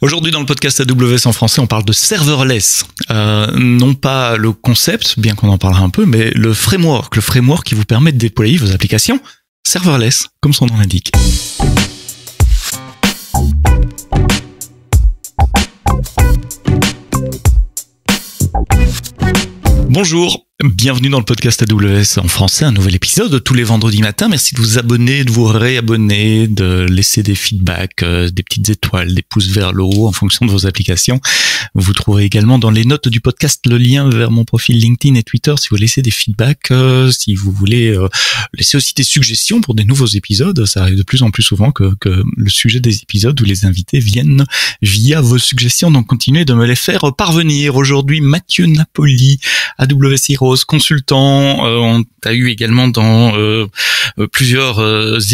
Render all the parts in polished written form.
Aujourd'hui dans le podcast AWS en français, on parle de serverless. Non pas le concept, bien qu'on en parlera un peu, mais le framework qui vous permet de déployer vos applications serverless, comme son nom l'indique. Bonjour, bienvenue dans le podcast AWS en français, un nouvel épisode tous les vendredis matins. Merci de vous abonner, de vous réabonner, de laisser des feedbacks, des petites étoiles, des pouces vers le haut en fonction de vos applications. Vous trouverez également dans les notes du podcast le lien vers mon profil LinkedIn et Twitter si vous laissez des feedbacks, si vous voulez laisser aussi des suggestions pour des nouveaux épisodes. Ça arrive de plus en plus souvent que le sujet des épisodes ou les invités viennent via vos suggestions, donc continuez de me les faire parvenir. Aujourd'hui, Mathieu Napoli, AWS Heroes, consultant. On t'a eu également dans plusieurs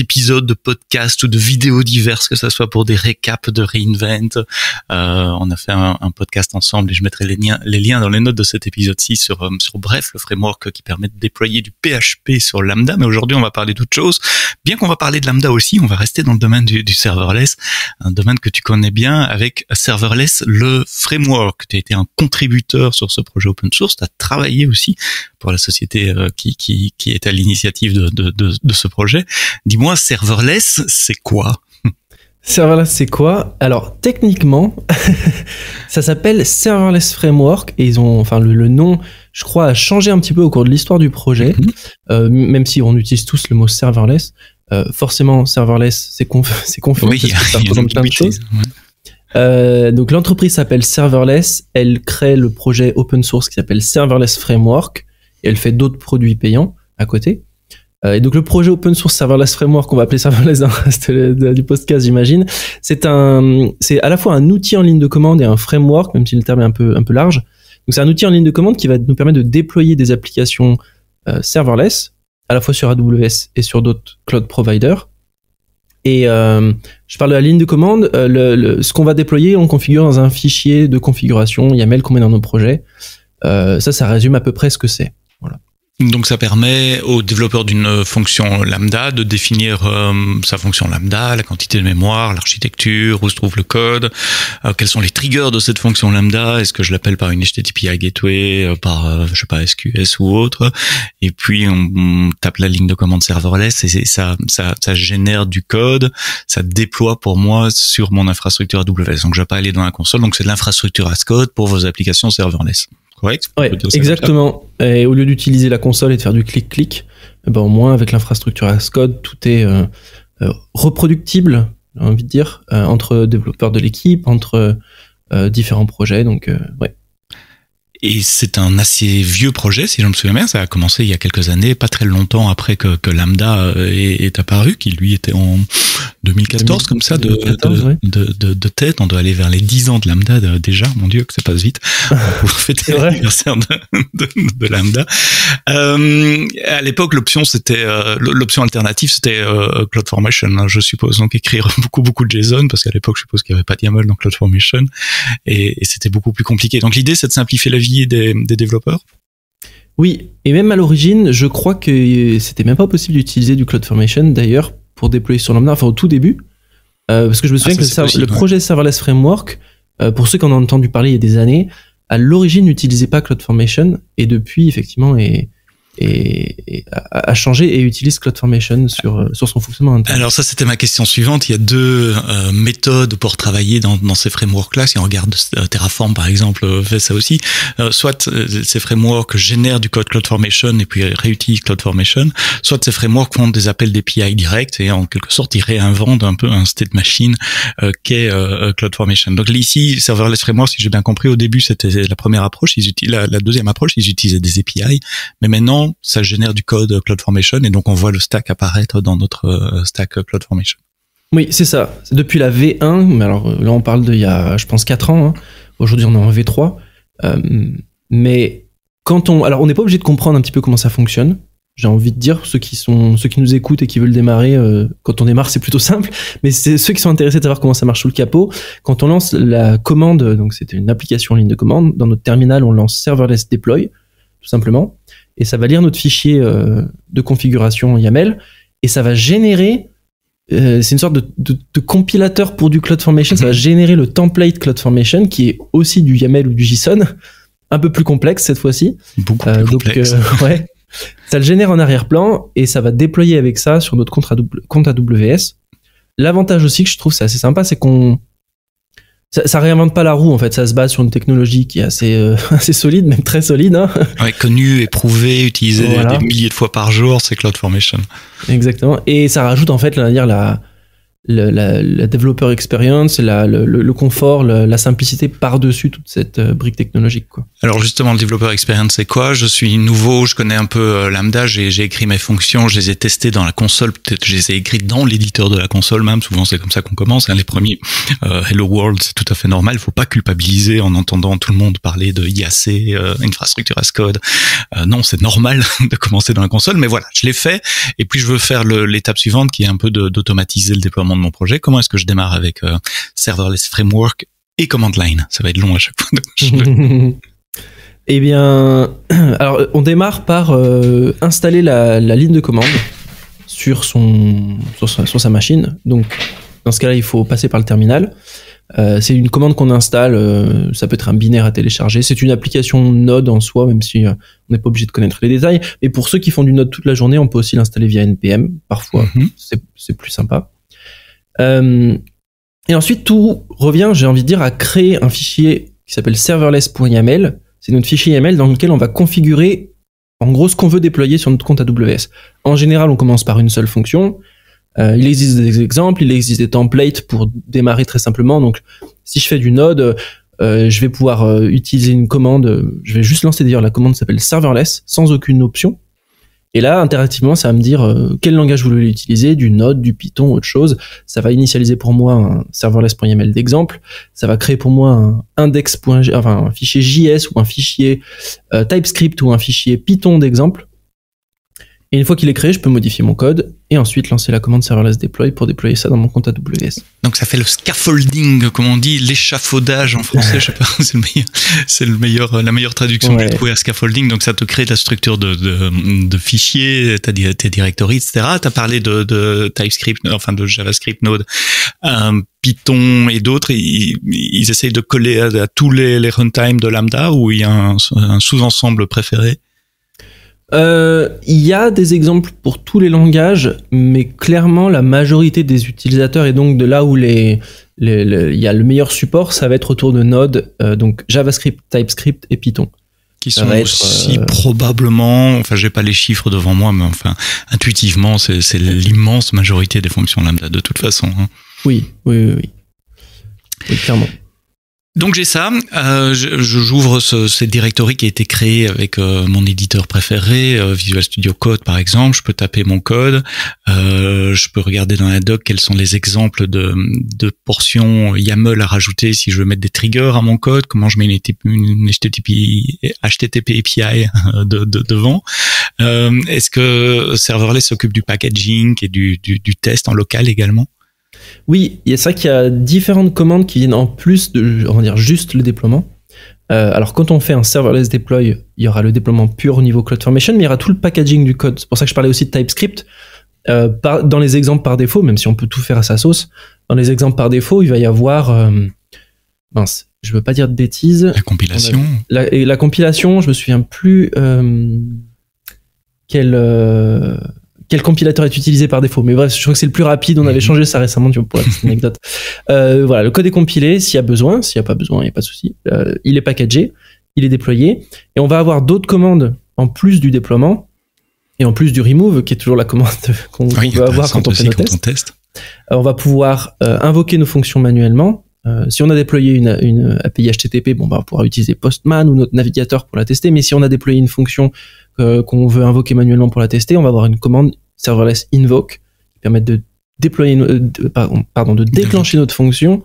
épisodes de podcasts ou de vidéos diverses, que ça soit pour des récaps de reInvent. On a fait un podcast ensemble et je mettrai les liens dans les notes de cet épisode-ci sur Bref, le framework qui permet de déployer du PHP sur Lambda. Mais aujourd'hui, on va parler d'autre chose. Bien qu'on va parler de Lambda aussi, on va rester dans le domaine du serverless, un domaine que tu connais bien avec Serverless, le framework. Tu as été un contributeur sur ce projet open source. Tu as travaillé aussi pour la société qui est à l'initiative de ce projet. Dis-moi, serverless, c'est quoi? Serverless, c'est quoi? Alors, techniquement, ça s'appelle Serverless Framework et ils ont, enfin, le nom, je crois, a changé un petit peu au cours de l'histoire du projet. Même si on utilise tous le mot serverless, forcément, serverless, c'est confus. Oui, parce que ça représente plein de choses. Ouais. Donc, l'entreprise s'appelle Serverless. Elle crée le projet open source qui s'appelle Serverless Framework et elle fait d'autres produits payants à côté. Et donc le projet open source Serverless Framework, qu'on va appeler Serverless dans le reste du podcast, j'imagine, c'est à la fois un outil en ligne de commande et un framework, même si le terme est un peu large. Donc c'est un outil en ligne de commande qui va nous permettre de déployer des applications serverless, à la fois sur AWS et sur d'autres cloud providers. Et je parle de la ligne de commande, ce qu'on va déployer, on configure dans un fichier de configuration YAML qu'on met dans nos projets. Ça résume à peu près ce que c'est. Voilà. Donc ça permet aux développeurs d'une fonction lambda de définir sa fonction lambda, la quantité de mémoire, l'architecture, où se trouve le code, quels sont les triggers de cette fonction lambda, est-ce que je l'appelle par une HTTP gateway, par je sais pas SQS ou autre, et puis on tape la ligne de commande serverless et ça génère du code, ça déploie pour moi sur mon infrastructure AWS. Donc je vais pas aller dans la console, donc c'est de l'infrastructure as code pour vos applications serverless. Correct? Ouais, exactement. Et au lieu d'utiliser la console et de faire du clic-clic, ben au moins avec l'infrastructure as code, tout est reproductible, j'ai envie de dire, entre développeurs de l'équipe, entre différents projets. Donc, ouais. Et c'est un assez vieux projet, si je me souviens bien. Ça a commencé il y a quelques années, pas très longtemps après que Lambda est apparu, qui lui était en 2014, comme ça, 2014, de tête. On doit aller vers les 10 ans de Lambda déjà. Mon Dieu, que ça passe vite. Pour fêter l'anniversaire de Lambda. À l'époque, l'option alternative, c'était CloudFormation, je suppose. Donc écrire beaucoup de JSON, parce qu'à l'époque, je suppose qu'il n'y avait pas de YAML dans CloudFormation, et c'était beaucoup plus compliqué. Donc l'idée, c'est de simplifier la vie des développeurs. Oui, et même à l'origine, je crois que c'était même pas possible d'utiliser du CloudFormation d'ailleurs pour déployer sur Lambda, enfin au tout début, parce que je me souviens que le projet Serverless Framework, pour ceux qui en ont entendu parler il y a des années, à l'origine n'utilisait pas CloudFormation et depuis effectivement a changé et utilise CloudFormation sur son fonctionnement interne. Alors ça, c'était ma question suivante. Il y a deux méthodes pour travailler dans ces frameworks-là. Si on regarde Terraform, par exemple, fait ça aussi. Soit ces frameworks génèrent du code CloudFormation et puis réutilisent CloudFormation, soit ces frameworks font des appels d'API directs et en quelque sorte, ils réinventent un peu un state machine qu'est CloudFormation. Donc ici, Serverless Framework, si j'ai bien compris, au début, c'était la première approche. La deuxième approche, ils utilisaient des API, mais maintenant, ça génère du code CloudFormation et donc on voit le stack apparaître dans notre stack CloudFormation. Oui, c'est ça. C'est depuis la V1, mais alors là on parle d'il y a, je pense, 4 ans. Hein. Aujourd'hui on est en V3. Mais alors on n'est pas obligé de comprendre un petit peu comment ça fonctionne. J'ai envie de dire, ceux qui nous écoutent et qui veulent démarrer, quand on démarre c'est plutôt simple, mais c'est ceux qui sont intéressés de savoir comment ça marche sous le capot. Quand on lance la commande, donc c'était une application en ligne de commande, dans notre terminal on lance serverless deploy, tout simplement. Et ça va lire notre fichier de configuration YAML et ça va générer c'est une sorte de compilateur pour du CloudFormation. Ça va générer le template CloudFormation qui est aussi du YAML ou du JSON, un peu plus complexe cette fois-ci. Beaucoup plus complexe. Ouais. Ça le génère en arrière-plan et ça va déployer avec ça sur notre compte AWS. L'avantage aussi que je trouve c'est assez sympa, c'est qu'on ça réinvente pas la roue en fait, ça se base sur une technologie qui est assez solide, même très solide. Hein. Ouais, connue, éprouvée, utilisée des milliers de fois par jour, c'est CloudFormation. Exactement. Et ça rajoute en fait, on va dire la developer experience, le confort, la simplicité par-dessus toute cette brique technologique, quoi. Alors justement, le developer experience, c'est quoi? Je suis nouveau, je connais un peu Lambda, j'ai écrit mes fonctions, je les ai testées dans la console, peut-être je les ai écrites dans l'éditeur de la console même, souvent c'est comme ça qu'on commence, hein, les premiers Hello World, c'est tout à fait normal, il faut pas culpabiliser en entendant tout le monde parler de IAC, infrastructure as code. Non, c'est normal de commencer dans la console, mais voilà, je l'ai fait, et puis je veux faire l'étape suivante qui est un peu d'automatiser le déploiement de mon projet. Comment est-ce que je démarre avec Serverless Framework et Command Line? Ça va être long à chaque fois. Eh bien, alors on démarre par installer la ligne de commande sur sa machine. Donc, dans ce cas-là, il faut passer par le terminal. C'est une commande qu'on installe. Ça peut être un binaire à télécharger. C'est une application Node en soi, même si on n'est pas obligé de connaître les détails. Mais pour ceux qui font du Node toute la journée, on peut aussi l'installer via NPM. Parfois, c'est plus sympa. Et ensuite, tout revient, j'ai envie de dire, à créer un fichier qui s'appelle serverless.yaml. C'est notre fichier YAML dans lequel on va configurer, en gros, ce qu'on veut déployer sur notre compte AWS. En général, on commence par une seule fonction. Il existe des exemples, il existe des templates pour démarrer très simplement. Donc, si je fais du Node, je vais pouvoir utiliser une commande. Je vais juste lancer d'ailleurs la commande qui s'appelle serverless, sans aucune option. Et là, interactivement, ça va me dire quel langage vous voulez utiliser, du Node, du Python, autre chose. Ça va initialiser pour moi un serverless.yaml d'exemple. Ça va créer pour moi un un fichier JS ou un fichier TypeScript ou un fichier Python d'exemple. Et une fois qu'il est créé, je peux modifier mon code et ensuite lancer la commande serverless deploy pour déployer ça dans mon compte AWS. Donc ça fait le scaffolding, comme on dit, l'échafaudage en français, je sais pas, c'est la meilleure traduction que j'ai trouvée à scaffolding. Donc ça te crée la structure de fichiers, t'as tes directories, etc. T'as parlé de TypeScript, enfin de JavaScript, Node, Python et d'autres. Ils essayent de coller à tous les runtimes de Lambda, ou il y a un sous-ensemble préféré? Il y a des exemples pour tous les langages, mais clairement la majorité des utilisateurs, et donc de là où il y a le meilleur support, ça va être autour de Node, donc JavaScript, TypeScript et Python. Qui sont aussi probablement, enfin j'ai pas les chiffres devant moi, mais enfin intuitivement c'est l'immense majorité des fonctions Lambda de toute façon. Hein. Oui, clairement. Donc j'ai ça, j'ouvre cette directory qui a été créée avec mon éditeur préféré, Visual Studio Code par exemple. Je peux taper mon code, je peux regarder dans la doc quels sont les exemples de portions YAML à rajouter si je veux mettre des triggers à mon code, comment je mets une HTTP API devant. Est-ce que Serverless s'occupe du packaging et du test en local également? Oui, il y a ça qu'il y a différentes commandes qui viennent en plus de, on va dire, juste le déploiement. Alors quand on fait un serverless deploy, il y aura le déploiement pur au niveau CloudFormation, mais il y aura tout le packaging du code. C'est pour ça que je parlais aussi de TypeScript. Dans les exemples par défaut, même si on peut tout faire à sa sauce, dans les exemples par défaut, il va y avoir... mince, je veux pas dire de bêtises. La compilation. La compilation, je me souviens plus quel compilateur est utilisé par défaut. Mais bref, je crois que c'est le plus rapide. On avait changé ça récemment, tu vois, pour la petite anecdote. Voilà, le code est compilé s'il y a besoin. S'il n'y a pas besoin, il n'y a pas de souci. Il est packagé, il est déployé. Et on va avoir d'autres commandes en plus du déploiement et en plus du remove, qui est toujours la commande qu'on veut avoir quand on fait nos tests. On va pouvoir invoquer nos fonctions manuellement. Si on a déployé une API HTTP, on va pouvoir utiliser Postman ou notre navigateur pour la tester. Mais si on a déployé une fonction qu'on veut invoquer manuellement pour la tester, on va avoir une commande serverless invoke qui permet de déployer, de déclencher notre fonction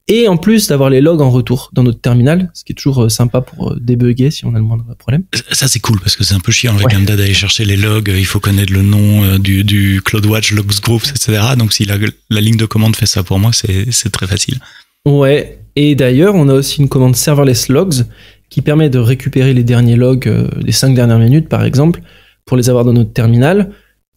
et en plus d'avoir les logs en retour dans notre terminal, ce qui est toujours sympa pour débugger si on a le moindre problème. Ça c'est cool parce que c'est un peu chiant avec Lambda d'aller chercher les logs, il faut connaître le nom du CloudWatch, Logs Groups, etc. Donc si la ligne de commande fait ça pour moi, c'est très facile. Ouais, et d'ailleurs on a aussi une commande serverless logs qui permet de récupérer les derniers logs des 5 dernières minutes par exemple pour les avoir dans notre terminal.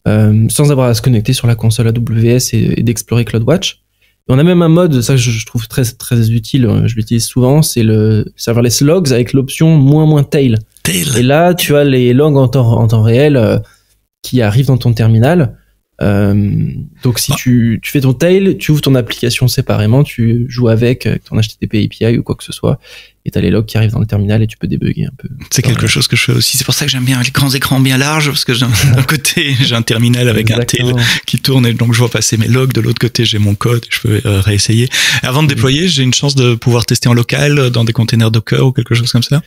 sans avoir à se connecter sur la console AWS et d'explorer CloudWatch. Et on a même un mode, ça je trouve très très utile, je l'utilise souvent, c'est le serverless logs avec l'option -- tail. Et là, tu as les logs en temps réel qui arrivent dans ton terminal. Donc si tu fais ton tail, tu ouvres ton application séparément, tu joues avec ton HTTP API ou quoi que ce soit, et t'as les logs qui arrivent dans le terminal et tu peux débugger un peu. C'est quelque chose que je fais aussi. C'est pour ça que j'aime bien les grands écrans bien larges, parce que d'un côté j'ai un terminal avec un tail qui tourne et donc je vois passer mes logs. De l'autre côté j'ai mon code et je peux réessayer. Et avant de déployer, j'ai une chance de pouvoir tester en local dans des containers Docker ou quelque chose comme ça.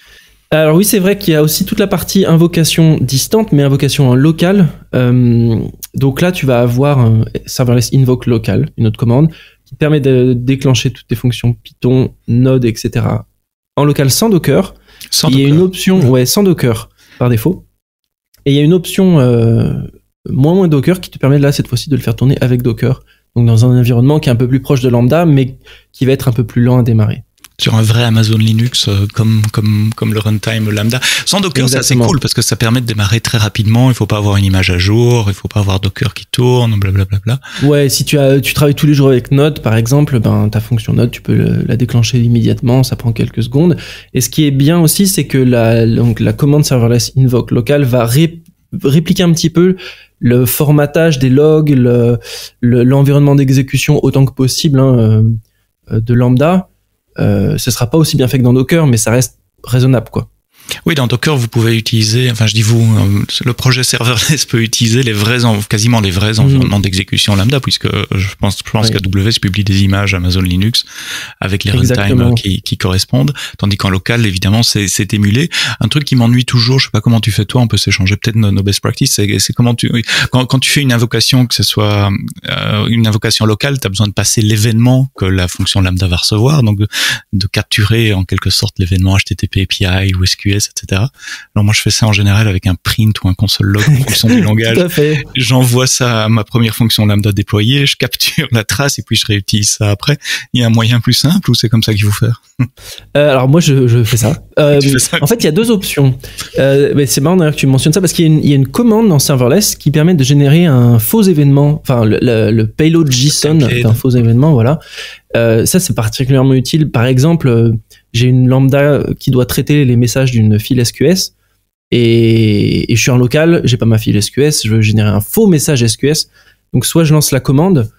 Alors oui, c'est vrai qu'il y a aussi toute la partie invocation distante, mais invocation en local. Donc là, tu vas avoir un serverless invoke local, une autre commande, qui te permet de déclencher toutes tes fonctions Python, Node, etc. en local sans Docker. Il y a une option, sans Docker par défaut. Et il y a une option moins Docker qui te permet là, cette fois-ci, de le faire tourner avec Docker. Donc dans un environnement qui est un peu plus proche de Lambda, mais qui va être un peu plus lent à démarrer. Sur un vrai Amazon Linux comme le runtime Lambda. Sans Docker, c'est assez cool parce que ça permet de démarrer très rapidement. Il faut pas avoir une image à jour, il faut pas avoir Docker qui tourne, blablabla. Ouais, si tu travailles tous les jours avec Node, par exemple, ta fonction Node, tu peux la déclencher immédiatement, ça prend quelques secondes. Et ce qui est bien aussi, c'est que la commande serverless invoke local va répliquer un petit peu le formatage des logs, l'environnement d'exécution autant que possible de Lambda. Ce sera pas aussi bien fait que dans Docker, mais ça reste raisonnable, quoi. Oui, dans Docker, vous pouvez utiliser, enfin je dis vous, le projet serverless peut utiliser quasiment les vrais environnements d'exécution Lambda, puisque je pense qu'AWS publie des images Amazon Linux avec les runtime qui correspondent, tandis qu'en local, évidemment, c'est émulé. Un truc qui m'ennuie toujours, je sais pas comment tu fais toi, on peut s'échanger peut-être nos best practices, c'est comment quand tu fais une invocation, que ce soit une invocation locale, tu as besoin de passer l'événement que la fonction Lambda va recevoir, donc de capturer en quelque sorte l'événement HTTP API ou SQS, etc. Alors moi je fais ça en général avec un print ou un console log en fonction du langage. Tout à fait. J'envoie ça à ma première fonction Lambda déployée, je capture la trace et puis je réutilise ça après. Il y a un moyen plus simple ou c'est comme ça qu'il faut faire? Alors moi je fais ça. En fait il y a deux options. Mais c'est marrant d'ailleurs que tu mentionnes ça parce qu'il y a une commande dans serverless qui permet de générer un faux événement, enfin le payload JSON d'un faux événement, voilà. Ça c'est particulièrement utile. Par exemple, j'ai une lambda qui doit traiter les messages d'une file SQS et je suis en local, j'ai pas ma file SQS, je veux générer un faux message SQS. Donc soit je lance la commande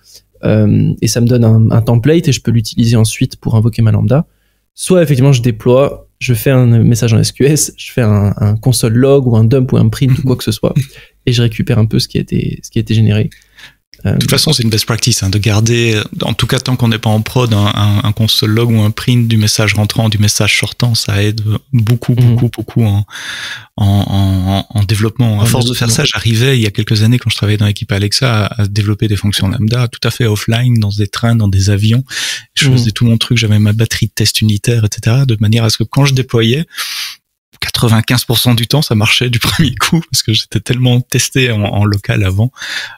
et ça me donne un template et je peux l'utiliser ensuite pour invoquer ma lambda. Soit effectivement je déploie, je fais un message en SQS, je fais un console log ou un dump ou un print ou quoi que ce soit et je récupère un peu ce qui a été généré. De toute façon, c'est une best practice de garder, en tout cas tant qu'on n'est pas en prod, un console log ou un print du message rentrant, du message sortant, ça aide beaucoup en développement. À force de faire ça, j'arrivais il y a quelques années quand je travaillais dans l'équipe Alexa à développer des fonctions lambda tout à fait offline, dans des trains, dans des avions. Je faisais tout mon truc, j'avais ma batterie de test unitaire, etc. de manière à ce que quand je déployais, 95% du temps, ça marchait du premier coup parce que j'étais tellement testé en local avant,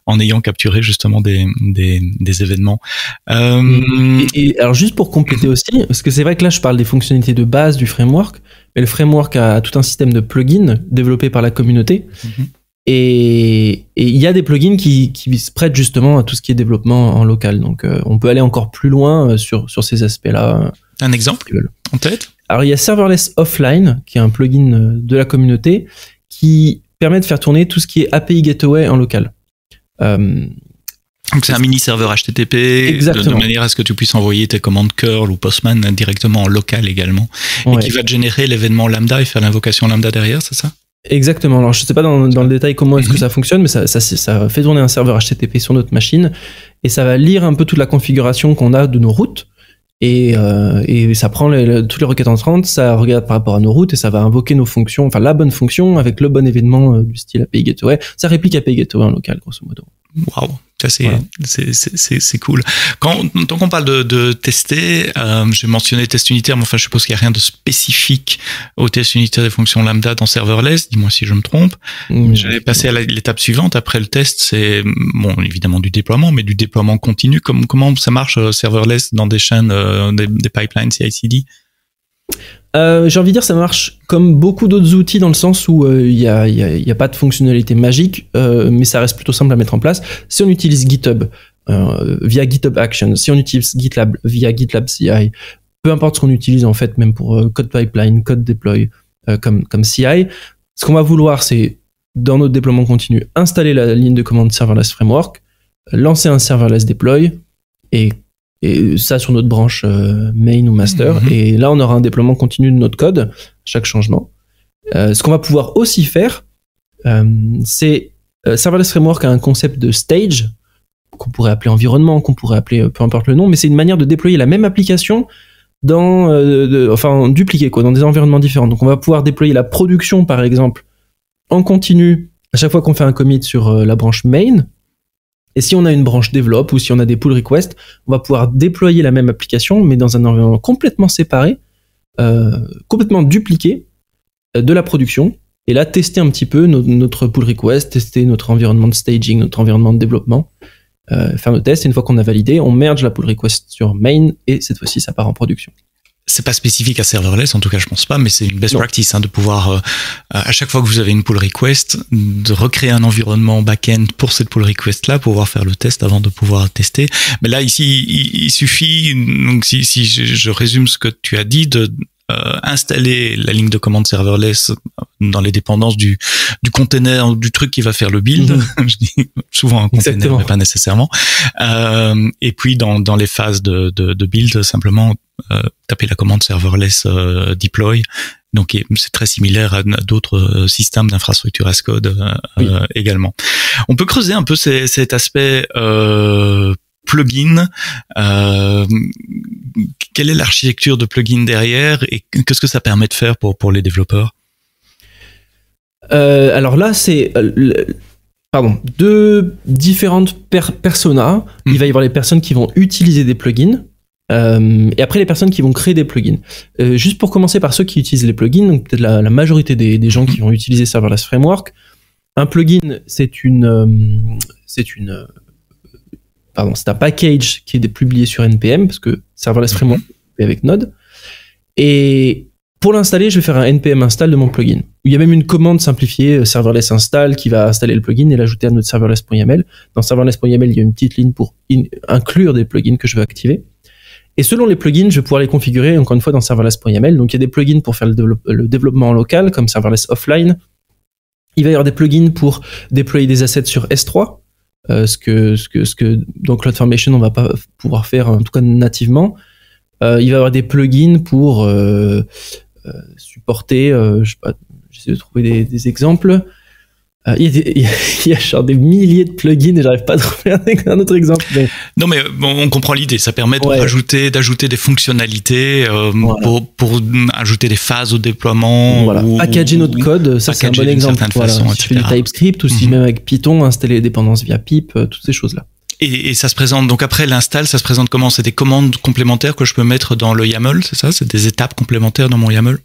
en ayant capturé justement des événements. Et alors juste pour compléter aussi, parce que c'est vrai que là je parle des fonctionnalités de base du framework, mais le framework a tout un système de plugins développé par la communauté. Et il y a des plugins qui se prêtent justement à tout ce qui est développement en local. Donc on peut aller encore plus loin sur ces aspects-là. Un exemple en tête? Alors il y a Serverless Offline, qui est un plugin de la communauté, qui permet de faire tourner tout ce qui est API Gateway en local. Donc c'est un mini serveur HTTP, de manière à ce que tu puisses envoyer tes commandes curl ou Postman directement en local également, et qui va te générer l'événement lambda et faire l'invocation lambda derrière, c'est ça? Exactement. Alors je sais pas dans le détail comment est-ce que ça fonctionne, mais ça fait tourner un serveur HTTP sur notre machine et ça va lire un peu toute la configuration qu'on a de nos routes. Et ça prend toutes les requêtes entrantes, ça regarde par rapport à nos routes et ça va invoquer nos fonctions, enfin la bonne fonction avec le bon événement du style API Gateway. Ça réplique API Gateway en local, grosso modo. Waouh, ça c'est cool. Tant qu'on parle de tester, j'ai mentionné test unitaire, mais enfin je suppose qu'il n'y a rien de spécifique au test unitaire des fonctions lambda dans serverless. Dis-moi si je me trompe. J'allais passer à l'étape suivante. Après le test, c'est bon évidemment du déploiement, mais du déploiement continu. Comment ça marche serverless dans des chaînes, des pipelines CI/CD? J'ai envie de dire, ça marche comme beaucoup d'autres outils dans le sens où il y a pas de fonctionnalité magique, mais ça reste plutôt simple à mettre en place. Si on utilise GitHub via GitHub Actions, si on utilise GitLab via GitLab CI, peu importe ce qu'on utilise en fait, même pour code pipeline, code deploy, comme CI, ce qu'on va vouloir, c'est dans notre déploiement continu, installer la ligne de commande serverless framework, lancer un serverless deploy et ça sur notre branche main ou master. Et là, on aura un déploiement continu de notre code, chaque changement. Ce qu'on va pouvoir aussi faire, c'est serverless framework a un concept de stage qu'on pourrait appeler environnement, qu'on pourrait appeler peu importe le nom, mais c'est une manière de déployer la même application dupliquer quoi, dans des environnements différents. Donc on va pouvoir déployer la production par exemple en continu à chaque fois qu'on fait un commit sur la branche main. Et si on a une branche develop ou si on a des pull requests, on va pouvoir déployer la même application mais dans un environnement complètement séparé, complètement dupliqué de la production. Et là, tester un petit peu notre pull request, tester notre environnement de staging, notre environnement de développement, faire nos tests. Et une fois qu'on a validé, on merge la pull request sur main et cette fois-ci, ça part en production. C'est pas spécifique à serverless, en tout cas je pense pas, mais c'est une best practice de pouvoir à chaque fois que vous avez une pull request, de recréer un environnement back-end pour cette pull request là, pouvoir faire le test avant de pouvoir tester. Mais là ici, il suffit, donc si je résume ce que tu as dit, de installer la ligne de commande serverless dans les dépendances du container, du truc qui va faire le build. Je dis souvent un container, exactement, mais pas nécessairement. Et puis dans les phases de build, simplement taper la commande serverless deploy. Donc c'est très similaire à d'autres systèmes d'infrastructure as code également. On peut creuser un peu cet aspect plugin. Quelle est l'architecture de plugin derrière et qu'est-ce que ça permet de faire pour les développeurs? Alors là, c'est deux différentes personas. Il va y avoir les personnes qui vont utiliser des plugins et après les personnes qui vont créer des plugins. Juste pour commencer par ceux qui utilisent les plugins, donc peut-être la majorité des gens qui vont utiliser Serverless Framework. Un plugin, c'est un package qui est publié sur NPM parce que Serverless Framework est avec Node. Et pour l'installer, je vais faire un npm install de mon plugin. Il y a même une commande simplifiée serverless install qui va installer le plugin et l'ajouter à notre serverless.yaml. Dans serverless.yaml, il y a une petite ligne pour inclure des plugins que je veux activer. Et selon les plugins, je vais pouvoir les configurer encore une fois dans serverless.yaml. Donc il y a des plugins pour faire le développement local comme serverless offline. Il va y avoir des plugins pour déployer des assets sur S3. Ce que dans CloudFormation on va pas pouvoir faire en tout cas nativement. Il va y avoir des plugins pour supporter, je sais pas, j'essaie de trouver des exemples. Il y a genre des milliers de plugins et j'arrive pas à trouver un autre exemple. Mais... Non mais bon, on comprend l'idée. Ça permet d'ajouter des fonctionnalités pour ajouter des phases au déploiement. Voilà. Packager notre code, ça c'est un bon exemple. Voilà. Si tu fais du TypeScript ou si même avec Python, installer les dépendances via pip, toutes ces choses-là. Et ça se présente, donc après l'install, ça se présente comment? C'est des commandes complémentaires que je peux mettre dans le YAML, c'est ça? C'est des étapes complémentaires dans mon YAML?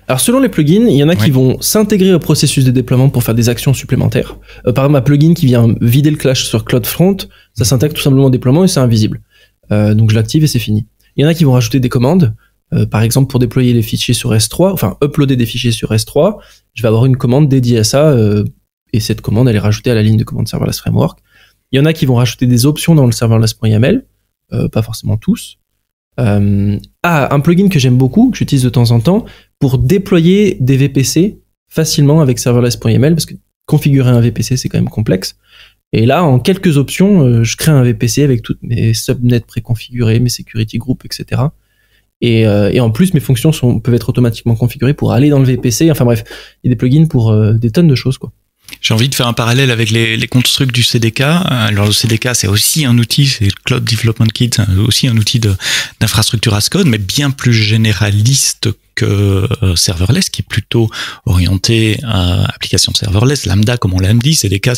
Alors selon les plugins, il y en a qui vont s'intégrer au processus de déploiement pour faire des actions supplémentaires. Par exemple, un plugin qui vient vider le cache sur CloudFront, ça s'intègre tout simplement au déploiement et c'est invisible. Donc je l'active et c'est fini. Il y en a qui vont rajouter des commandes. Par exemple, pour déployer les fichiers sur S3, enfin uploader des fichiers sur S3, je vais avoir une commande dédiée à ça et cette commande elle est rajoutée à la ligne de commande Serverless Framework. Il y en a qui vont rajouter des options dans le serverless.yaml, pas forcément tous. Un plugin que j'aime beaucoup, que j'utilise de temps en temps, pour déployer des VPC facilement avec serverless.yaml, parce que configurer un VPC, c'est quand même complexe. Et là, en quelques options, je crée un VPC avec toutes mes subnets préconfigurés, mes security groups, etc. Et en plus, mes fonctions peuvent être automatiquement configurées pour aller dans le VPC. Enfin bref, il y a des plugins pour des tonnes de choses, quoi. J'ai envie de faire un parallèle avec les constructs du CDK. Alors le CDK, c'est aussi un outil, c'est le Cloud Development Kit, aussi un outil d'infrastructure as code, mais bien plus généraliste que serverless, qui est plutôt orienté à application serverless, lambda comme on l'a dit. CDK,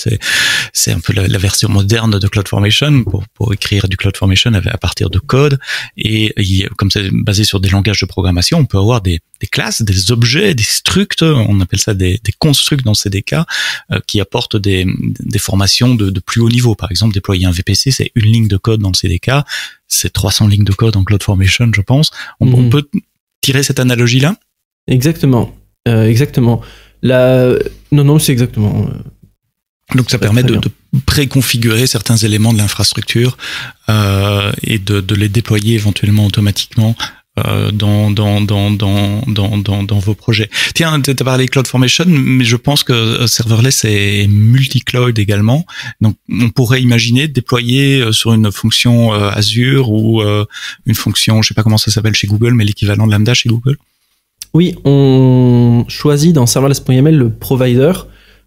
c'est un peu la version moderne de CloudFormation pour écrire du CloudFormation à partir de code. Et comme c'est basé sur des langages de programmation, on peut avoir des classes, des objets, des structs, on appelle ça des constructs dans CDK, qui apportent des formations de plus haut niveau. Par exemple, déployer un VPC, c'est une ligne de code dans le CDK, c'est 300 lignes de code en CloudFormation, je pense. On peut tirer cette analogie-là? Exactement. Non, c'est exactement. Donc ça permet de préconfigurer certains éléments de l'infrastructure et de les déployer éventuellement automatiquement dans vos projets. Tiens, tu as parlé CloudFormation, mais je pense que serverless est multi-cloud également. Donc on pourrait imaginer déployer sur une fonction Azure ou une fonction, je sais pas comment ça s'appelle chez Google, mais l'équivalent de Lambda chez Google. Oui, on choisit dans serverless.yml le provider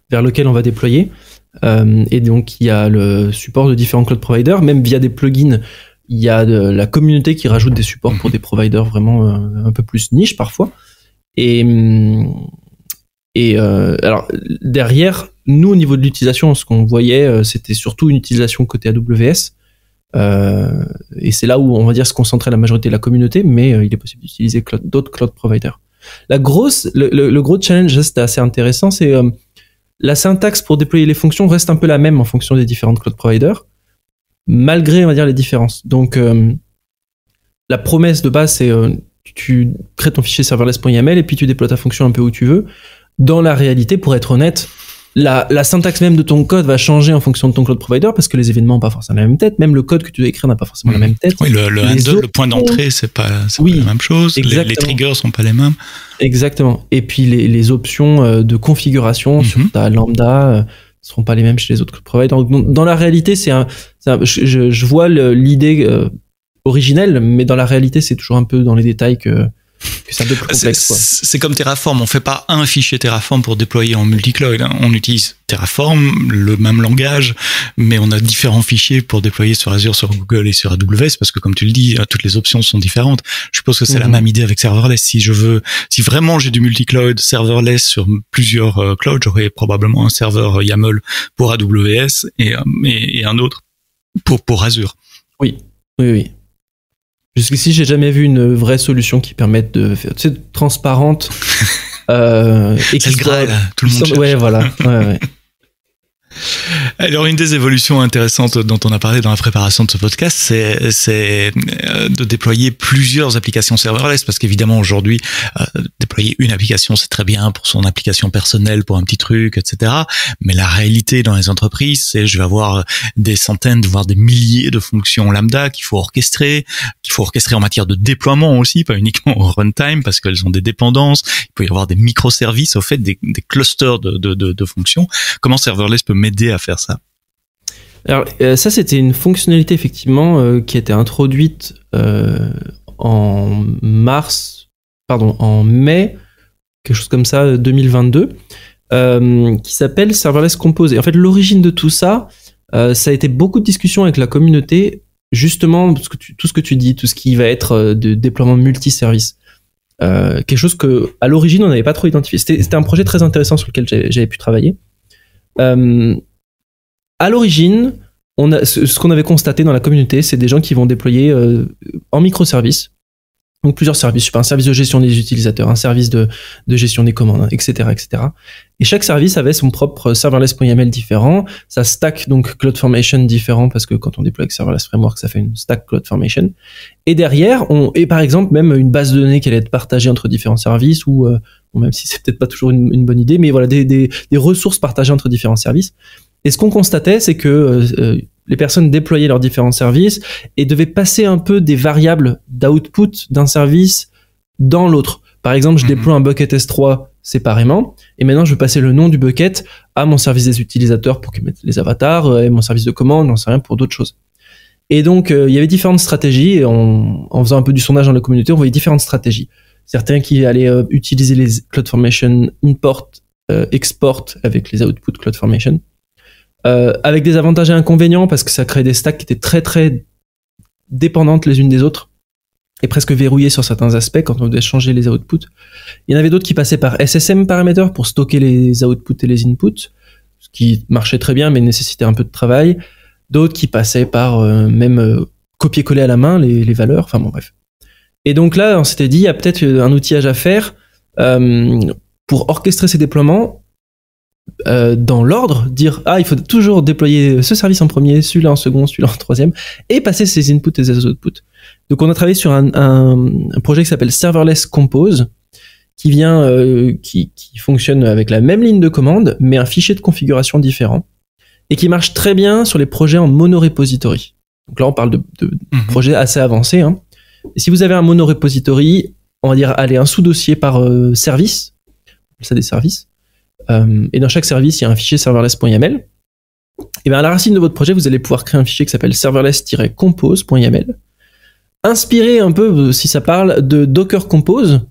vers lequel on va déployer. Et donc, il y a le support de différents cloud providers, même via des plugins. Il y a la communauté qui rajoute des supports pour des providers vraiment un peu plus niche parfois. Alors, derrière, nous, au niveau de l'utilisation, ce qu'on voyait, c'était surtout une utilisation côté AWS. Et c'est là où, on va dire, se concentrait la majorité de la communauté, mais il est possible d'utiliser d'autres cloud providers. Le gros challenge, c'était assez intéressant, c'est la syntaxe pour déployer les fonctions reste un peu la même en fonction des différentes cloud providers, malgré, on va dire, les différences. Donc, la promesse de base, c'est tu crées ton fichier serverless.yml et puis tu déploies ta fonction un peu où tu veux. Dans la réalité, pour être honnête, la syntaxe même de ton code va changer en fonction de ton cloud provider parce que les événements n'ont pas forcément la même tête. Même le code que tu dois écrire n'a pas forcément la même tête. Oui, le handle, le point d'entrée, c'est pas la même chose. Les triggers sont pas les mêmes. Exactement. Et puis les options de configuration sur ta lambda seront pas les mêmes chez les autres cloud providers. Donc, dans la réalité, je vois l'idée originelle, mais dans la réalité, c'est toujours un peu dans les détails que c'est un peu plus complexe. C'est comme Terraform, on fait pas un fichier Terraform pour déployer en multi-cloud. On utilise Terraform, le même langage, mais on a différents fichiers pour déployer sur Azure, sur Google et sur AWS, parce que comme tu le dis, toutes les options sont différentes. Je suppose que c'est la même idée avec serverless. Si vraiment j'ai du multi-cloud serverless sur plusieurs clouds, j'aurais probablement un serveur YAML pour AWS et un autre pour Azure. Oui. Jusqu'ici, j'ai jamais vu une vraie solution qui permette de faire, transparente. C'est le Graal, tout le monde cherche. Ouais, voilà. Ouais. Alors, une des évolutions intéressantes dont on a parlé dans la préparation de ce podcast, c'est de déployer plusieurs applications serverless, parce qu'évidemment, aujourd'hui, déployer une application, c'est très bien pour son application personnelle, pour un petit truc, etc. Mais la réalité dans les entreprises, c'est je vais avoir des centaines, voire des milliers de fonctions lambda qu'il faut orchestrer en matière de déploiement aussi, pas uniquement au runtime, parce qu'elles ont des dépendances. Il peut y avoir des microservices, au fait, des clusters de fonctions. Comment serverless peut m'aider à faire ça? Alors ça, c'était une fonctionnalité effectivement qui a été introduite en mai, quelque chose comme ça, 2022, qui s'appelle Serverless Compose. Et en fait, l'origine de tout ça, ça a été beaucoup de discussions avec la communauté, justement tout ce que tu dis, tout ce qui va être de déploiement multiservice. Quelque chose que à l'origine on n'avait pas trop identifié. C'était un projet très intéressant sur lequel j'avais pu travailler. À l'origine, ce qu'on avait constaté dans la communauté, c'est des gens qui vont déployer en microservices, donc plusieurs services, je sais pas, un service de gestion des utilisateurs, un service de gestion des commandes, etc., etc. Et chaque service avait son propre serverless.yml différent, sa stack donc CloudFormation différent, parce que quand on déploie avec Serverless Framework, ça fait une stack CloudFormation. Et derrière, et par exemple même une base de données qui allait être partagée entre différents services, ou même si c'est peut-être pas toujours une bonne idée, mais voilà, des ressources partagées entre différents services. Et ce qu'on constatait, c'est que les personnes déployaient leurs différents services et devaient passer un peu des variables d'output d'un service dans l'autre. Par exemple, je déploie un bucket S3 séparément, et maintenant je vais passer le nom du bucket à mon service des utilisateurs pour qu'ils mettent les avatars, et mon service de commande, j'en sais rien, pour d'autres choses. Et donc, il y avait différentes stratégies, et en faisant un peu du sondage dans la communauté, on voyait différentes stratégies. Certains qui allaient utiliser les CloudFormation import, export avec les outputs CloudFormation, avec des avantages et inconvénients, parce que ça crée des stacks qui étaient très très dépendantes les unes des autres et presque verrouillées sur certains aspects quand on devait changer les outputs. Il y en avait d'autres qui passaient par SSM parameter pour stocker les outputs et les inputs, ce qui marchait très bien mais nécessitait un peu de travail. D'autres qui passaient par même copier-coller à la main les valeurs, enfin bon bref. Et donc là on s'était dit il y a peut-être un outillage à faire pour orchestrer ces déploiements dans l'ordre, dire il faut toujours déployer ce service en premier, celui-là en second, celui-là en troisième, et passer ses inputs et ses outputs. Donc on a travaillé sur un projet qui s'appelle Serverless Compose, qui fonctionne avec la même ligne de commande, mais un fichier de configuration différent, et qui marche très bien sur les projets en monorepository. Donc là, on parle de projets assez avancés. Hein. Et si vous avez un monorepository, on va dire, allez, un sous-dossier par service, ça des services, et dans chaque service, il y a un fichier serverless.yaml. Et bien à la racine de votre projet, vous allez pouvoir créer un fichier qui s'appelle serverless-compose.yaml, inspiré un peu, si ça parle, de Docker Compose,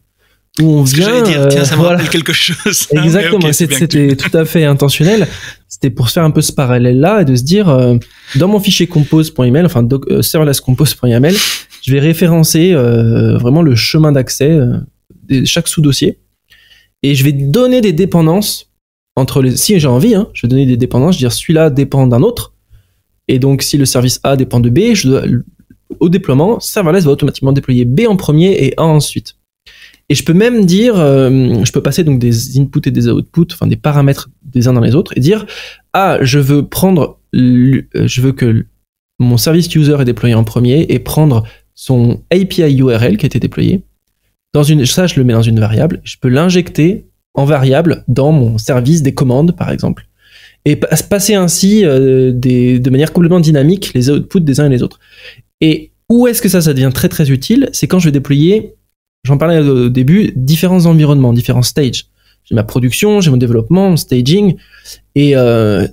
où on vient... dire, tiens, ça me rappelle quelque chose. Exactement, okay, c'était tout à fait intentionnel. C'était pour se faire un peu ce parallèle-là et de se dire, dans mon fichier compose.yaml, enfin serverless-compose.yaml, je vais référencer vraiment le chemin d'accès de chaque sous-dossier, et je vais donner des dépendances entre les... Si j'ai envie, hein, je vais donner des dépendances, je vais dire celui-là dépend d'un autre, et donc si le service A dépend de B, au déploiement, serverless va automatiquement déployer B en premier et A ensuite. Et je peux même dire, je peux passer donc des inputs et des outputs, enfin des paramètres des uns dans les autres, et dire, je veux que mon service user est déployé en premier et prendre son API URL qui a été déployé. Ça, je le mets dans une variable. Je peux l'injecter en variable dans mon service des commandes, par exemple. Et passer ainsi de manière complètement dynamique les outputs des uns et des autres. Et où est-ce que ça devient très très utile? C'est quand je vais déployer, j'en parlais au début, différents environnements, différents stages. J'ai ma production, j'ai mon développement, mon staging. Et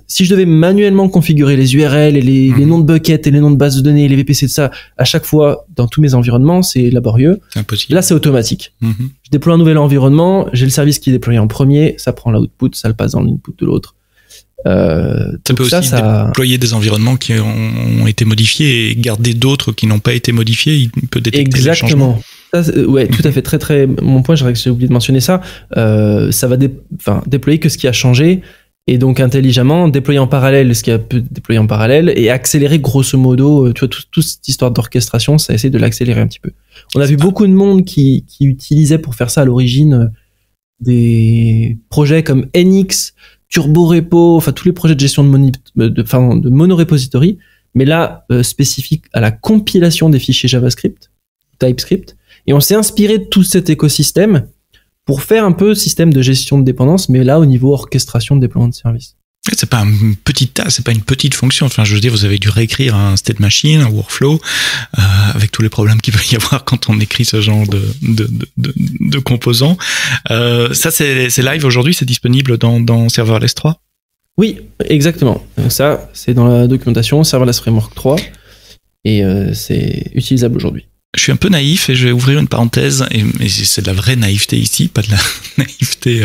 si je devais manuellement configurer les URL et les noms de buckets et les noms de bases de données et les VPC de ça à chaque fois dans tous mes environnements, c'est laborieux. C'est impossible. Là, c'est automatique. Je déploie un nouvel environnement, j'ai le service qui est déployé en premier, ça prend l'output, ça le passe dans l'input de l'autre. Ça peut aussi déployer des environnements qui ont été modifiés et garder d'autres qui n'ont pas été modifiés. Il peut détecter les changements. Ouais, tout à fait. Très, très. Mon point, j'ai oublié de mentionner ça. Ça va déployer que ce qui a changé et donc intelligemment déployer en parallèle ce qui a pu déployer en parallèle et accélérer grosso modo. Tu vois, toute cette histoire d'orchestration, ça essaie de l'accélérer un petit peu. On a vu beaucoup de monde qui utilisait pour faire ça à l'origine des projets comme NX, Turbo Repo, enfin tous les projets de gestion de monorepository, mais là spécifique à la compilation des fichiers JavaScript, TypeScript, et on s'est inspiré de tout cet écosystème pour faire un peu système de gestion de dépendance, mais là au niveau orchestration de déploiement de services. C'est pas une petite tâche, c'est pas une petite fonction. Enfin, je veux dire, vous avez dû réécrire un state machine, un workflow, avec tous les problèmes qu'il peut y avoir quand on écrit ce genre de composants. Ça, c'est live aujourd'hui, c'est disponible dans Serverless 3? Oui, exactement. Donc ça, c'est dans la documentation Serverless Framework 3 et c'est utilisable aujourd'hui. Je suis un peu naïf et je vais ouvrir une parenthèse, et c'est de la vraie naïveté ici, pas de la naïveté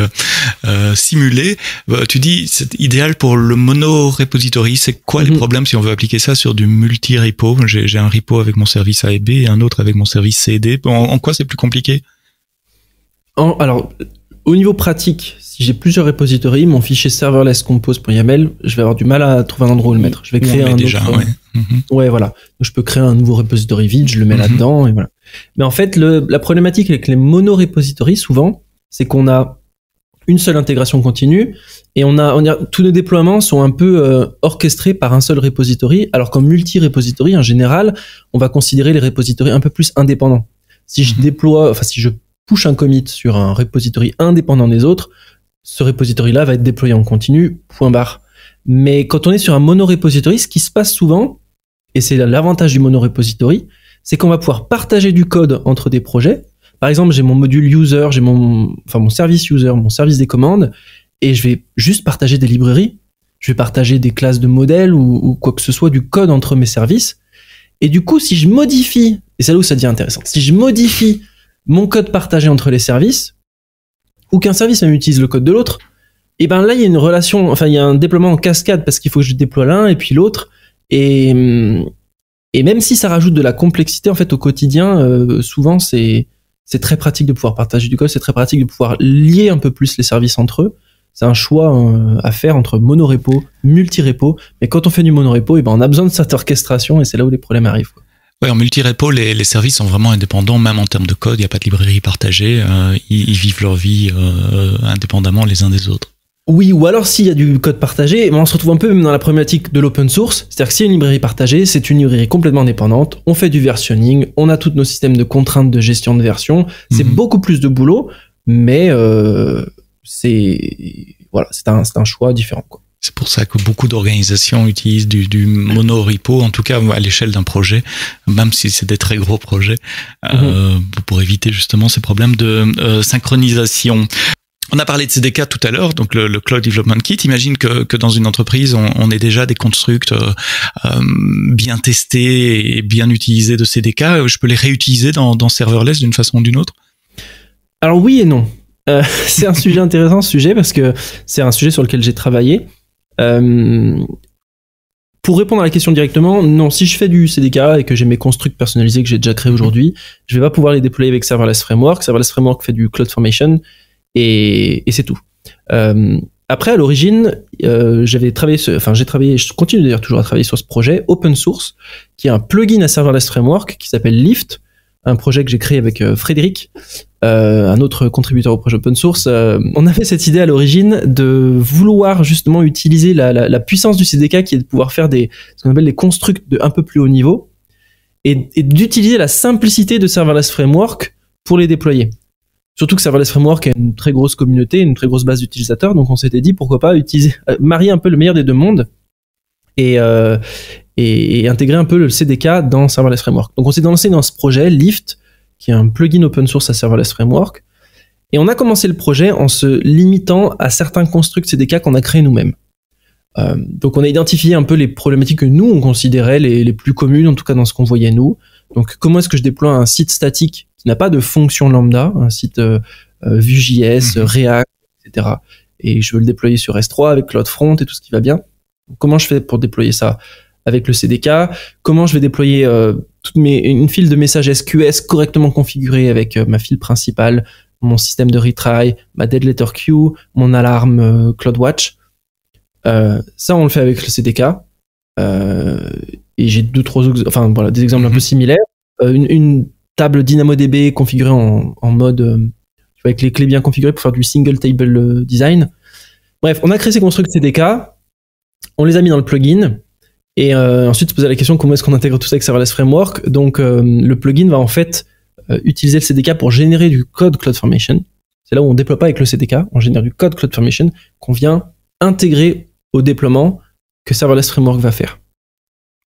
simulée. Tu dis c'est idéal pour le monorepository. C'est quoi les problèmes si on veut appliquer ça sur du multi-repo? J'ai un repo avec mon service A et B et un autre avec mon service C et D. En quoi c'est plus compliqué? Alors, au niveau pratique, si j'ai plusieurs repositories, mon fichier serverless compose.yaml, je vais avoir du mal à trouver un endroit où le mettre. Je vais créer un autre. Ouais. Ouais, voilà. Donc, je peux créer un nouveau repository vide, je le mets là-dedans, et voilà. Mais en fait, la problématique avec les monorepositories, souvent, c'est qu'on a une seule intégration continue, et tous nos déploiements sont un peu orchestrés par un seul repository, alors qu'en multi-repository, en général, on va considérer les repositories un peu plus indépendants. Si je si je push un commit sur un repository indépendant des autres, ce repository-là va être déployé en continu, point barre. Mais quand on est sur un monorepository, ce qui se passe souvent, et c'est l'avantage du monorepository, c'est qu'on va pouvoir partager du code entre des projets. Par exemple, j'ai mon module user, j'ai mon service user, mon service des commandes, et je vais juste partager des librairies. Je vais partager des classes de modèles ou quoi que ce soit du code entre mes services. Et du coup, si je modifie, et c'est là où ça devient intéressant, si je modifie mon code partagé entre les services, ou qu'un service même utilise le code de l'autre, et ben là il y a une relation, il y a un déploiement en cascade parce qu'il faut que je déploie l'un et puis l'autre, et même si ça rajoute de la complexité en fait au quotidien, souvent c'est très pratique de pouvoir partager du code, c'est très pratique de pouvoir lier un peu plus les services entre eux. C'est un choix à faire entre monorepo, multirepo, mais quand on fait du monorepo, et ben on a besoin de cette orchestration et c'est là où les problèmes arrivent, quoi. Ouais, en multi-repo, les services sont vraiment indépendants, même en termes de code. Il n'y a pas de librairie partagée. Ils vivent leur vie indépendamment les uns des autres. Oui, ou alors s'il y a du code partagé, on se retrouve un peu même dans la problématique de l'open source. C'est-à-dire que s'il y a une librairie partagée, c'est une librairie complètement indépendante. On fait du versionning, on a tous nos systèmes de contraintes de gestion de version. C'est beaucoup plus de boulot, mais c'est un choix différent, quoi. C'est pour ça que beaucoup d'organisations utilisent du monorepo, en tout cas à l'échelle d'un projet, même si c'est des très gros projets, pour éviter justement ces problèmes de synchronisation. On a parlé de CDK tout à l'heure, donc le Cloud Development Kit. Imagine que dans une entreprise, on ait déjà des constructs bien testés et bien utilisés de CDK. Je peux les réutiliser dans serverless d'une façon ou d'une autre? Alors oui et non. C'est un sujet intéressant, ce sujet, parce que c'est un sujet sur lequel j'ai travaillé. Pour répondre à la question directement, non, si je fais du CDK et que j'ai mes constructs personnalisés que j'ai déjà créés aujourd'hui, je vais pas pouvoir les déployer avec Serverless Framework. Serverless Framework fait du CloudFormation et c'est tout. Après, à l'origine, je continue d'ailleurs toujours à travailler sur ce projet open source, qui est un plugin à Serverless Framework qui s'appelle Lift, un projet que j'ai créé avec Frédéric, un autre contributeur au projet open source. On avait cette idée à l'origine de vouloir justement utiliser la puissance du CDK, qui est de pouvoir faire ce qu'on appelle des constructs de un peu plus haut niveau, et d'utiliser la simplicité de Serverless Framework pour les déployer. Surtout que Serverless Framework a une très grosse communauté, une très grosse base d'utilisateurs, donc on s'était dit pourquoi pas marier un peu le meilleur des deux mondes et intégrer un peu le CDK dans Serverless Framework. Donc on s'est lancé dans ce projet Lift, qui est un plugin open source à Serverless Framework, et on a commencé le projet en se limitant à certains constructs CDK qu'on a créés nous-mêmes. Donc on a identifié un peu les problématiques que nous on considérait les plus communes, en tout cas dans ce qu'on voyait nous. Donc comment est-ce que je déploie un site statique qui n'a pas de fonction lambda, un site Vue.js, React, etc. Et je veux le déployer sur S3 avec CloudFront et tout ce qui va bien. Donc, comment je fais pour déployer ça avec le CDK? Comment je vais déployer une file de messages SQS correctement configurée avec ma file principale, mon système de retry, ma dead letter queue, mon alarme CloudWatch? Ça, on le fait avec le CDK. Et j'ai des exemples un peu similaires. Une table DynamoDB configurée en mode avec les clés bien configurées pour faire du single table design. Bref, on a créé ces constructs CDK, on les a mis dans le plugin, et ensuite se poser la question comment est-ce qu'on intègre tout ça avec Serverless Framework. Donc le plugin va en fait utiliser le CDK pour générer du code CloudFormation. C'est là où on déploie pas avec le CDK, on génère du code CloudFormation qu'on vient intégrer au déploiement que Serverless Framework va faire.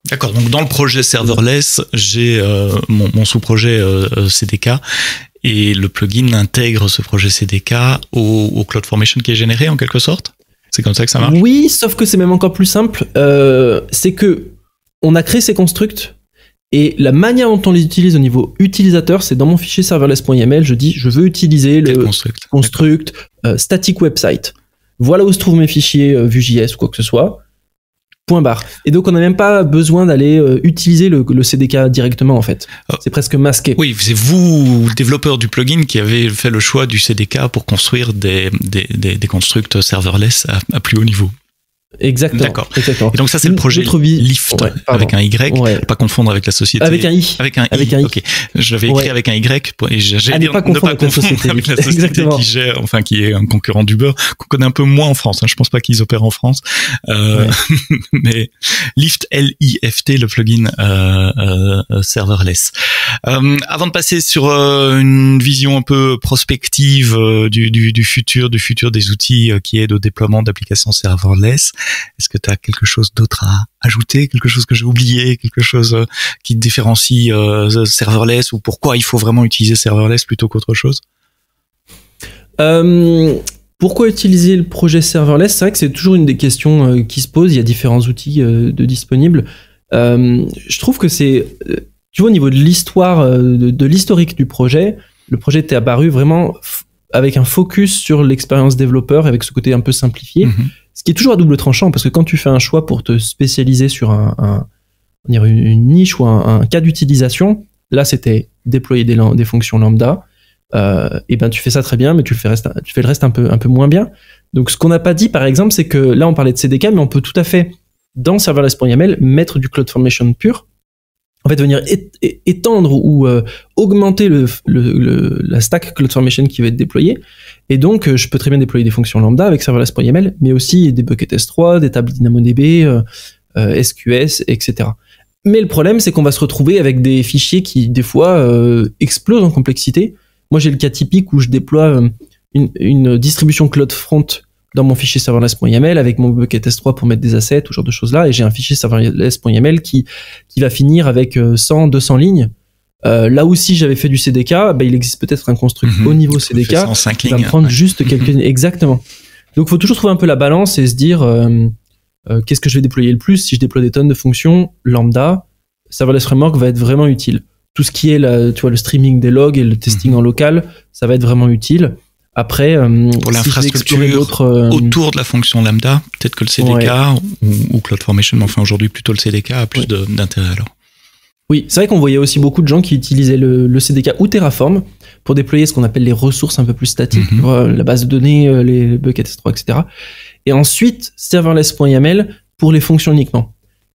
D'accord, donc dans le projet serverless, j'ai mon sous-projet CDK, et le plugin intègre ce projet CDK au CloudFormation qui est généré en quelque sorte? C'est comme ça que ça marche? Oui, sauf que c'est même encore plus simple. C'est que on a créé ces constructs, et la manière dont on les utilise au niveau utilisateur, c'est dans mon fichier serverless.yml, je dis je veux utiliser le construct static website. Voilà où se trouvent mes fichiers Vue.js ou quoi que ce soit. Point barre. Et donc on n'a même pas besoin d'aller utiliser le CDK directement en fait. C'est presque masqué. Oui, c'est vous, développeur du plugin, qui avez fait le choix du CDK pour construire des constructs serverless à plus haut niveau. Exactement. D'accord. Exactement. Et donc ça c'est le projet Lift, avec un Y, pas confondre avec la société. Avec un I. Avec un I. Ok. Je l'avais écrit avec un Y et j'ai dit pas confondre avec la société Exactement. Qui gère, enfin qui est un concurrent d'Uber, qu'on connaît un peu moins en France. Je pense pas qu'ils opèrent en France. Mais Lift, L-I-F-T, le plugin serverless. Avant de passer sur une vision un peu prospective du futur des outils qui aident au déploiement d'applications serverless, est-ce que tu as quelque chose d'autre à ajouter, quelque chose que j'ai oublié, quelque chose qui te différencie serverless, ou pourquoi il faut vraiment utiliser serverless plutôt qu'autre chose? Pourquoi utiliser le projet serverless? C'est vrai que c'est toujours une des questions qui se posent. Il y a différents outils disponibles. Je trouve que c'est, tu vois, au niveau de l'histoire, de l'historique du projet, le projet était apparu vraiment avec un focus sur l'expérience développeur, avec ce côté un peu simplifié. Ce qui est toujours à double tranchant, parce que quand tu fais un choix pour te spécialiser sur une niche ou un cas d'utilisation, là c'était déployer des fonctions lambda, et ben tu fais ça très bien, mais tu fais le reste un peu moins bien. Donc ce qu'on n'a pas dit par exemple, c'est que là on parlait de CDK, mais on peut tout à fait dans serverless.yml mettre du CloudFormation pur, en fait venir étendre ou augmenter la stack CloudFormation qui va être déployée. Et donc, je peux très bien déployer des fonctions lambda avec serverless.yml, mais aussi des buckets S3, des tables DynamoDB, SQS, etc. Mais le problème, c'est qu'on va se retrouver avec des fichiers qui, des fois, explosent en complexité. Moi, j'ai le cas typique où je déploie une distribution CloudFront dans mon fichier serverless.yaml avec mon bucket S3 pour mettre des assets, tout genre de choses là, et j'ai un fichier serverless.yaml qui va finir avec 100, 200 lignes. Là où si j'avais fait du CDK, il existe peut-être un construct au niveau CDK qui va me prendre juste quelques lignes. Exactement. Donc il faut toujours trouver un peu la balance et se dire qu'est-ce que je vais déployer le plus. Si je déploie des tonnes de fonctions, lambda, serverless framework va être vraiment utile. Tout ce qui est le streaming des logs et le testing en local, ça va être vraiment utile. Après, pour l'infrastructure autour de la fonction lambda, peut-être que le CDK ou CloudFormation, mais enfin aujourd'hui plutôt le CDK a plus d'intérêt alors. Oui, c'est vrai qu'on voyait aussi beaucoup de gens qui utilisaient le CDK ou Terraform pour déployer ce qu'on appelle les ressources un peu plus statiques, la base de données, les buckets S3, etc. Et ensuite, serverless.yaml pour les fonctions uniquement.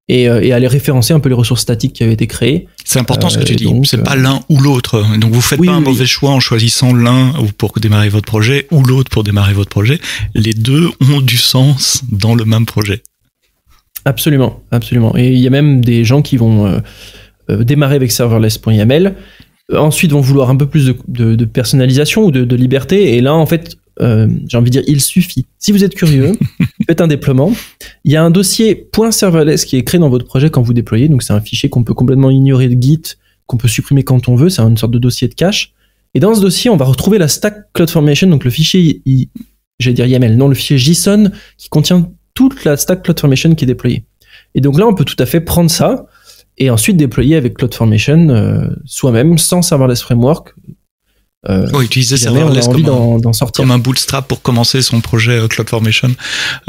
Et aller référencer un peu les ressources statiques qui avaient été créées. C'est important ce que tu dis, c'est pas l'un ou l'autre. Donc vous faites pas un mauvais choix en choisissant l'un pour démarrer votre projet ou l'autre pour démarrer votre projet. Les deux ont du sens dans le même projet. Absolument, absolument. Et il y a même des gens qui vont démarrer avec serverless.yaml, ensuite vont vouloir un peu plus de personnalisation ou de liberté, et là en fait j'ai envie de dire il suffit. Si vous êtes curieux, faites un déploiement. Il y a un dossier .serverless qui est créé dans votre projet quand vous déployez, donc c'est un fichier qu'on peut complètement ignorer de Git, qu'on peut supprimer quand on veut, c'est une sorte de dossier de cache, et dans ce dossier on va retrouver la stack CloudFormation, donc le fichier j'allais dire YAML, non, le fichier JSON qui contient toute la stack CloudFormation qui est déployée. Et donc là on peut tout à fait prendre ça et ensuite déployer avec CloudFormation soi-même, sans serverless framework. Utiliser serverless d'en sortir. Comme un bootstrap pour commencer son projet CloudFormation.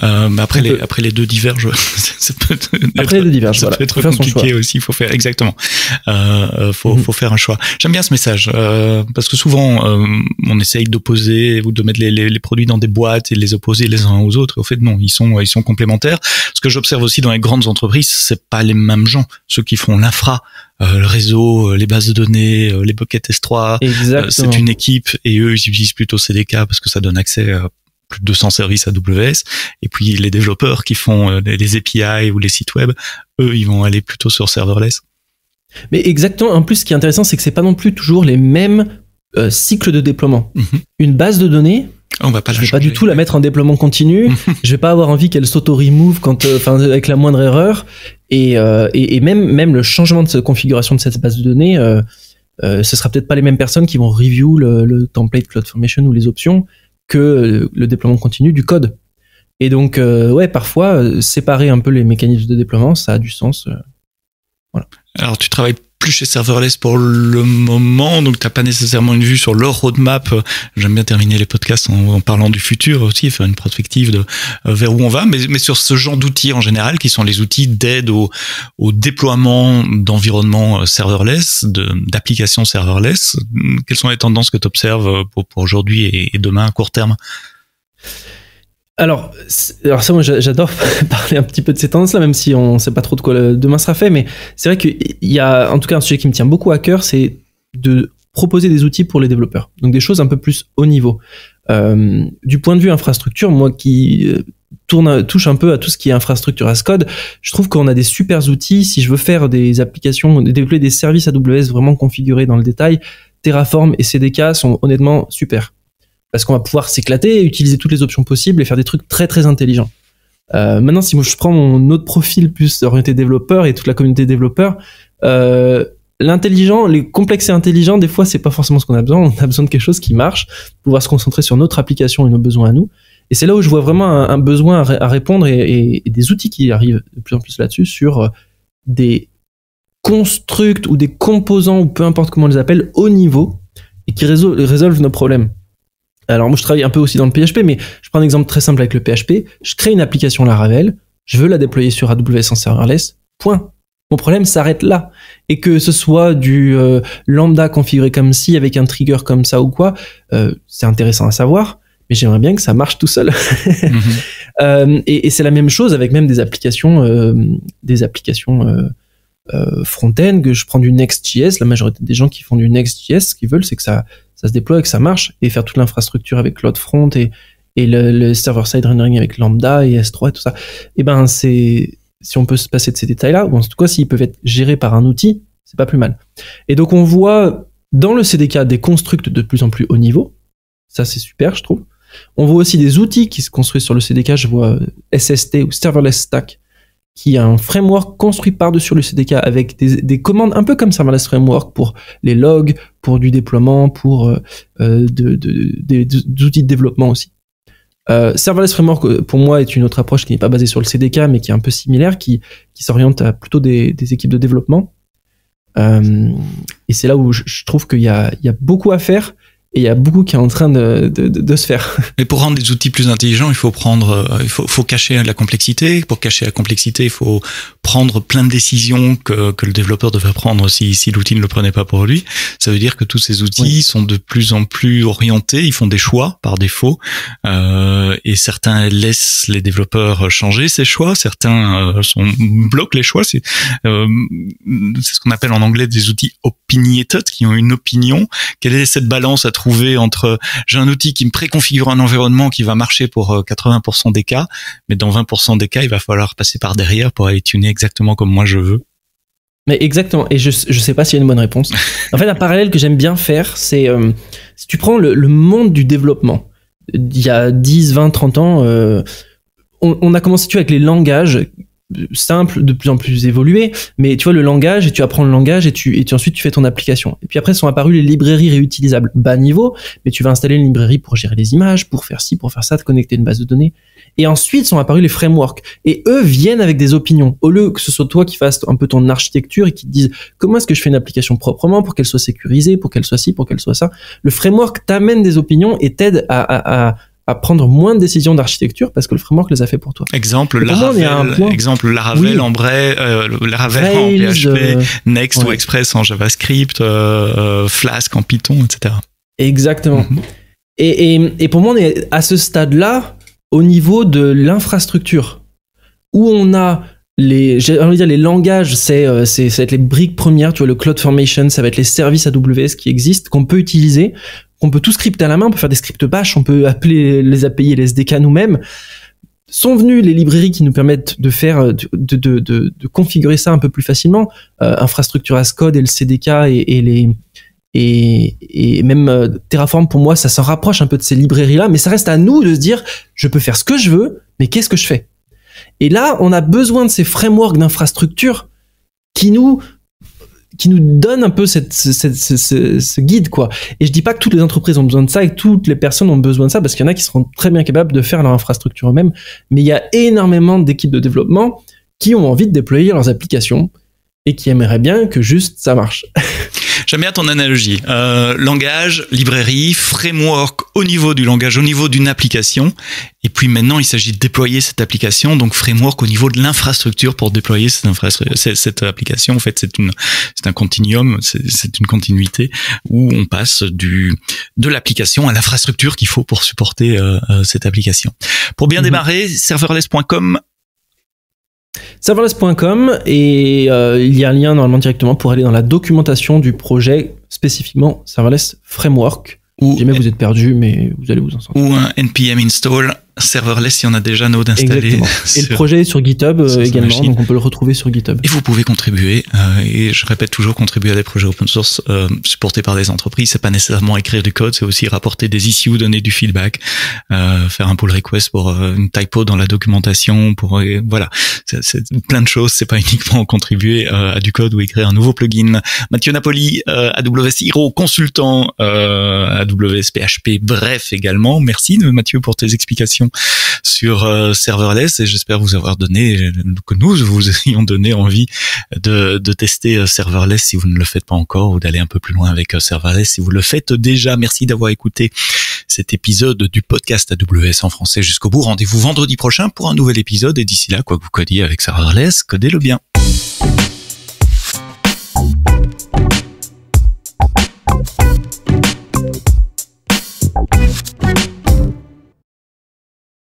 Mais après les deux divergent. Ça peut être compliqué aussi. Il faut faire exactement. Faut faire un choix. J'aime bien ce message parce que souvent on essaye d'opposer ou de mettre les produits dans des boîtes et les opposer les uns aux autres. Au fait, non, ils sont complémentaires. Ce que j'observe aussi dans les grandes entreprises, c'est pas les mêmes gens. Ceux qui font l'infra, le réseau, les bases de données, les buckets S3, c'est une équipe et eux ils utilisent plutôt CDK parce que ça donne accès à plus de 200 services AWS. Et puis les développeurs qui font les API ou les sites web, eux ils vont aller plutôt sur serverless. Mais exactement. En plus, ce qui est intéressant, c'est que c'est pas non plus toujours les mêmes cycles de déploiement. Une base de données, je vais pas du tout la mettre en déploiement continu. Je vais pas avoir envie qu'elle s'auto-remove avec la moindre erreur. Et même le changement de configuration de cette base de données, ce sera peut-être pas les mêmes personnes qui vont review le template CloudFormation ou les options que le déploiement continu du code. Et donc, parfois, séparer un peu les mécanismes de déploiement, ça a du sens. Voilà. Alors, tu travailles plus chez Serverless pour le moment, donc t'as pas nécessairement une vue sur leur roadmap. J'aime bien terminer les podcasts en parlant du futur aussi, faire une perspective de vers où on va, mais sur ce genre d'outils en général, qui sont les outils d'aide au déploiement d'environnements serverless, d'applications serverless. Quelles sont les tendances que tu observes pour aujourd'hui et demain à court terme? Alors ça, moi, j'adore parler un petit peu de ces tendances-là, même si on sait pas trop de quoi demain sera fait, mais c'est vrai qu'il y a, en tout cas, un sujet qui me tient beaucoup à cœur, c'est de proposer des outils pour les développeurs. Donc, des choses un peu plus haut niveau. Du point de vue infrastructure, moi qui touche un peu à tout ce qui est infrastructure as code, je trouve qu'on a des super outils. Si je veux faire des applications, développer des services AWS vraiment configurés dans le détail, Terraform et CDK sont honnêtement super. Parce qu'on va pouvoir s'éclater, utiliser toutes les options possibles et faire des trucs très très intelligents. Maintenant, si moi je prends mon autre profil plus orienté développeur et toute la communauté développeur, l'intelligent, les complexes et intelligents, des fois c'est pas forcément ce qu'on a besoin. On a besoin de quelque chose qui marche, pouvoir se concentrer sur notre application et nos besoins à nous. Et c'est là où je vois vraiment un besoin à répondre et des outils qui arrivent de plus en plus là-dessus sur des constructs ou des composants ou peu importe comment on les appelle haut niveau et qui résolvent nos problèmes. Alors moi je travaille un peu aussi dans le PHP, mais je prends un exemple très simple avec le PHP. Je crée une application Laravel, je veux la déployer sur AWS en serverless, point. Mon problème s'arrête là. Et que ce soit du lambda configuré comme ci, avec un trigger comme ça ou quoi, c'est intéressant à savoir, mais j'aimerais bien que ça marche tout seul. Et c'est la même chose avec même des applications front-end, que je prends du Next.js. La majorité des gens qui font du Next.js, ce qu'ils veulent, c'est que ça se déploie et que ça marche, et faire toute l'infrastructure avec CloudFront et le server-side rendering avec Lambda et S3 et tout ça. Et ben, si on peut se passer de ces détails-là, ou en tout cas, s'ils peuvent être gérés par un outil, c'est pas plus mal. Et donc, on voit dans le CDK des constructs de plus en plus haut niveau, Ça, c'est super, je trouve. On voit aussi des outils qui se construisent sur le CDK. Je vois SST ou Serverless Stack, qui est un framework construit par-dessus le CDK avec des commandes un peu comme Serverless Framework pour les logs, pour du déploiement, pour des outils de développement aussi. Serverless Framework, pour moi, est une autre approche qui n'est pas basée sur le CDK, mais qui est un peu similaire, qui s'oriente à plutôt des équipes de développement. Et c'est là où je trouve qu'il y a beaucoup à faire. Et il y a beaucoup qui est en train de se faire. Et pour rendre des outils plus intelligents, il faut cacher la complexité. Pour cacher la complexité, il faut prendre plein de décisions que le développeur devrait prendre si l'outil ne le prenait pas pour lui. Ça veut dire que tous ces outils sont de plus en plus orientés. Ils font des choix par défaut. Et certains laissent les développeurs changer ces choix. Certains bloquent les choix. C'est ce qu'on appelle en anglais des outils opinionated, qui ont une opinion. Quelle est cette balance à trouver entre j'ai un outil qui me préconfigure un environnement qui va marcher pour 80% des cas, mais dans 20% des cas, il va falloir passer par derrière pour aller tuner exactement comme moi je veux. Mais exactement, et je sais pas s'il y a une bonne réponse. En fait, un parallèle que j'aime bien faire, c'est si tu prends le monde du développement, il y a 10, 20, 30 ans, on a commencé avec les langages simples, de plus en plus évolués, mais tu vois le langage, et tu apprends le langage, et ensuite tu fais ton application. Et puis après sont apparues les librairies réutilisables bas niveau, mais tu vas installer une librairie pour gérer les images, pour faire ci, pour faire ça, te connecter une base de données. Et ensuite sont apparus les frameworks, et eux viennent avec des opinions. Au lieu que ce soit toi qui fasses un peu ton architecture et qui te dise comment est-ce que je fais une application proprement pour qu'elle soit sécurisée, pour qu'elle soit ci, pour qu'elle soit ça, le framework t'amène des opinions et t'aide à prendre moins de décisions d'architecture parce que le framework les a fait pour toi. Exemple Laravel en Bray, Laravel en PHP, Next ou Express en JavaScript, Flask en Python, etc. Exactement. Et pour moi, on est à ce stade-là au niveau de l'infrastructure où on a les langages, ça va être les briques premières, tu vois, le CloudFormation, ça va être les services AWS qui existent, qu'on peut utiliser, qu'on peut tout scripter à la main, on peut faire des scripts bash, on peut appeler les API et les SDK nous-mêmes. Sont venues les librairies qui nous permettent de faire, de configurer ça un peu plus facilement, infrastructure as code et le CDK et même Terraform, pour moi, ça s'en rapproche un peu de ces librairies-là, mais ça reste à nous de se dire, je peux faire ce que je veux, mais qu'est-ce que je fais? Et là, on a besoin de ces frameworks d'infrastructure qui nous donnent un peu ce guide, quoi. Et je dis pas que toutes les entreprises ont besoin de ça et que toutes les personnes ont besoin de ça, parce qu'il y en a qui seront très bien capables de faire leur infrastructure eux-mêmes, mais il y a énormément d'équipes de développement qui ont envie de déployer leurs applications et qui aimeraient bien que juste ça marche. J'aime bien ton analogie. Langage, librairie, framework au niveau du langage, au niveau d'une application. Et puis maintenant, il s'agit de déployer cette application. Donc framework au niveau de l'infrastructure pour déployer cette application. En fait, c'est un continuum, c'est une continuité où on passe de l'application à l'infrastructure qu'il faut pour supporter cette application. Pour bien démarrer, serverless.com. Serverless.com et il y a un lien normalement directement pour aller dans la documentation du projet, spécifiquement Serverless Framework. Si jamais vous êtes perdu, mais vous allez vous en sortir. Ou un npm install serverless si on a déjà Node installé. Et le projet est sur GitHub également, donc on peut le retrouver sur GitHub. Et vous pouvez contribuer, et je répète toujours, contribuer à des projets open source supportés par des entreprises. C'est pas nécessairement écrire du code, c'est aussi rapporter des issues, donner du feedback, faire un pull request pour une typo dans la documentation, voilà, c'est plein de choses. C'est pas uniquement contribuer à du code ou écrire un nouveau plugin. Mathieu Napoli, AWS Hero, consultant AWS PHP, bref également. Merci Mathieu pour tes explications sur serverless, et j'espère vous avoir donné, que nous vous ayons donné envie de tester serverless si vous ne le faites pas encore, ou d'aller un peu plus loin avec serverless si vous le faites déjà. Merci d'avoir écouté cet épisode du podcast AWS en français jusqu'au bout. Rendez-vous vendredi prochain pour un nouvel épisode, et d'ici là, quoi que vous codiez avec serverless, codez-le bien.